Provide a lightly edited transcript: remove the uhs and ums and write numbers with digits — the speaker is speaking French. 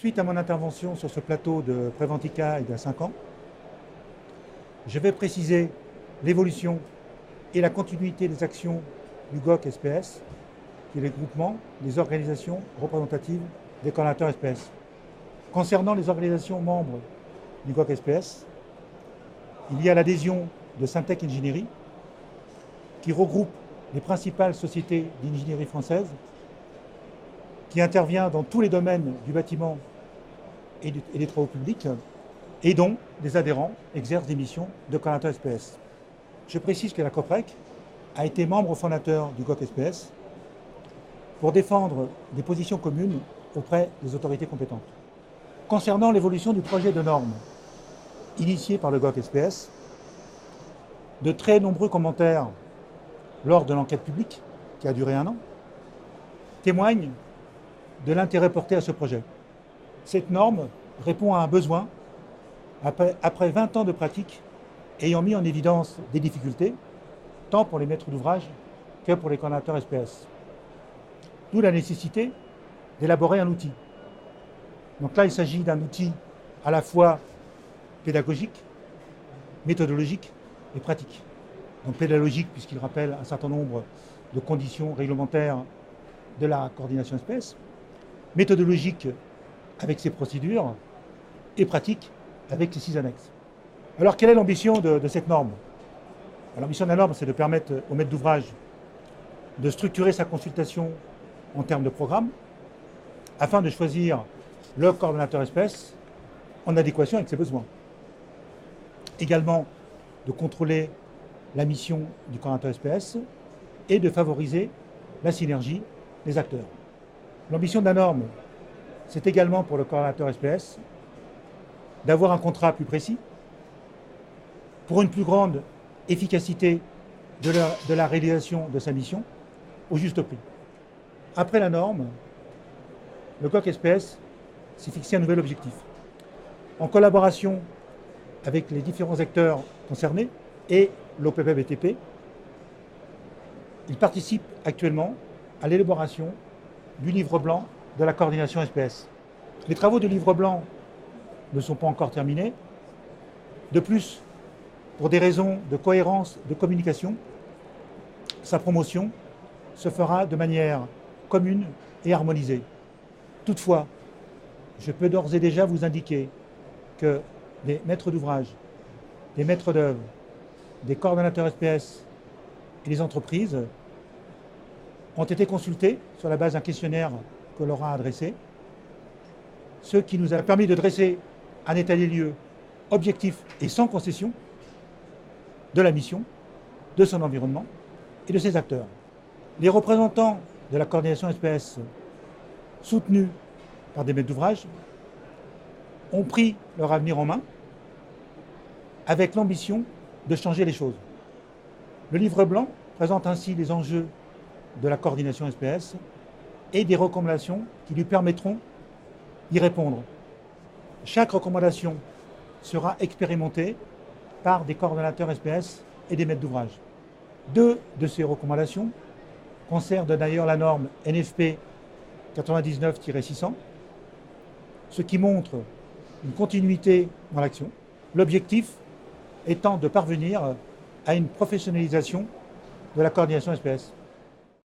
Suite à mon intervention sur ce plateau de Préventica il y a 5 ans, je vais préciser l'évolution et la continuité des actions du GOC-SPS, qui est le groupement des organisations représentatives des coordonnateurs SPS. Concernant les organisations membres du GOC-SPS, il y a l'adhésion de Syntec Ingénierie, qui regroupe les principales sociétés d'ingénierie françaises, qui intervient dans tous les domaines du bâtiment et des travaux publics, et dont des adhérents exercent des missions de coordonnateur SPS. Je précise que la COPREC a été membre fondateur du GOC-SPS pour défendre des positions communes auprès des autorités compétentes. Concernant l'évolution du projet de normes initié par le GOC-SPS, de très nombreux commentaires lors de l'enquête publique, qui a duré 1 an, témoignent de l'intérêt porté à ce projet. Cette norme répond à un besoin après 20 ans de pratique ayant mis en évidence des difficultés, tant pour les maîtres d'ouvrage que pour les coordonnateurs SPS. D'où la nécessité d'élaborer un outil. Donc là, il s'agit d'un outil à la fois pédagogique, méthodologique et pratique. Donc pédagogique, puisqu'il rappelle un certain nombre de conditions réglementaires de la coordination SPS, méthodologique avec ses procédures, et pratique avec ses 6 annexes. Alors, quelle est l'ambition de cette norme? L'ambition de la norme, c'est de permettre au maître d'ouvrage de structurer sa consultation en termes de programme, afin de choisir le coordonnateur SPS en adéquation avec ses besoins. Également, de contrôler la mission du coordonnateur SPS et de favoriser la synergie des acteurs. L'ambition de la norme, c'est également pour le coordonnateur SPS d'avoir un contrat plus précis pour une plus grande efficacité de la réalisation de sa mission au juste prix. Après la norme, le GOC-SPS s'est fixé un nouvel objectif. En collaboration avec les différents acteurs concernés et l'OPP-BTP, il participe actuellement à l'élaboration du livre blanc de la coordination SPS. Les travaux du livre blanc ne sont pas encore terminés. De plus, pour des raisons de cohérence de communication, sa promotion se fera de manière commune et harmonisée. Toutefois, je peux d'ores et déjà vous indiquer que les maîtres d'ouvrage, les maîtres d'œuvre, des coordonnateurs SPS et les entreprises ont été consultés sur la base d'un questionnaire que l'on a adressé, ce qui nous a permis de dresser un état des lieux objectif et sans concession de la mission, de son environnement et de ses acteurs. Les représentants de la coordination SPS, soutenus par des maîtres d'ouvrage, ont pris leur avenir en main avec l'ambition de changer les choses. Le livre blanc présente ainsi les enjeux de la coordination SPS et des recommandations qui lui permettront d'y répondre. Chaque recommandation sera expérimentée par des coordonnateurs SPS et des maîtres d'ouvrage. 2 de ces recommandations concernent d'ailleurs la norme NFP 99-600, ce qui montre une continuité dans l'action, l'objectif étant de parvenir à une professionnalisation de la coordination SPS.